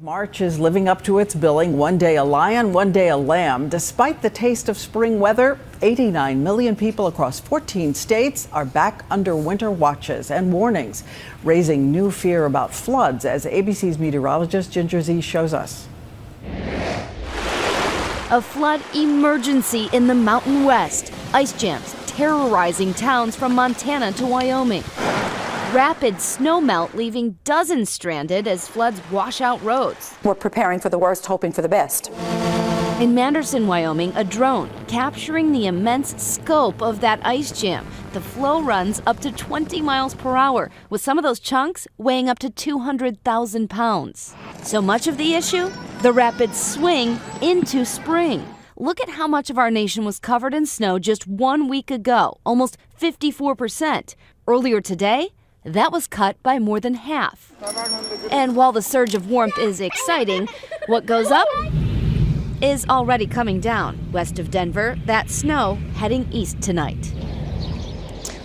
March is living up to its billing. One day a lion, one day a lamb. Despite the taste of spring weather, 89 million people across 14 states are back under winter watches and warnings, raising new fear about floods, as ABC's meteorologist Ginger Zee shows us. A flood emergency in the Mountain West. Ice jams terrorizing towns from Montana to Wyoming. Rapid snowmelt leaving dozens stranded as floods wash out roads. We're preparing for the worst, hoping for the best. In Manderson, Wyoming, a drone capturing the immense scope of that ice jam. The flow runs up to 20 miles per hour, with some of those chunks weighing up to 200,000 pounds. So much of the issue? The rapid swing into spring. Look at how much of our nation was covered in snow just 1 week ago, almost 54%. Earlier today, that was cut by more than half. And while the surge of warmth is exciting, what goes up is already coming down. West of Denver, that snow heading east tonight.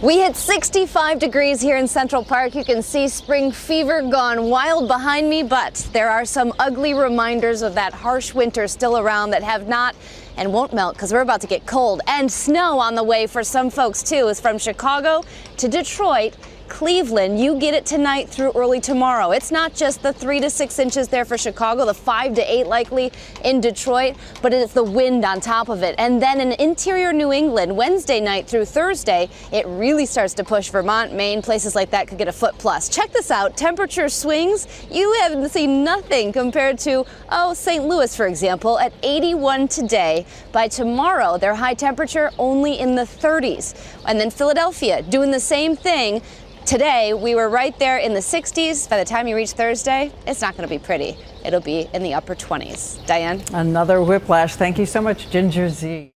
We hit 65 degrees here in Central Park. You can see spring fever gone wild behind me, but there are some ugly reminders of that harsh winter still around that have not and won't melt because we're about to get cold. And snow on the way for some folks too. Is from Chicago to Detroit. Cleveland, you get it tonight through early tomorrow. It's not just the 3 to 6 inches there for Chicago, the 5 to 8 likely in Detroit, but it's the wind on top of it. And then in interior New England, Wednesday night through Thursday, it really starts to push Vermont, Maine, places like that could get a foot plus. Check this out, temperature swings, you haven't seen nothing compared to, St. Louis, for example, at 81 today. By tomorrow, their high temperature only in the 30s. And then Philadelphia doing the same thing. Today, we were right there in the 60s. By the time you reach Thursday, it's not going to be pretty. It'll be in the upper 20s. Diane? Another whiplash. Thank you so much, Ginger Zee.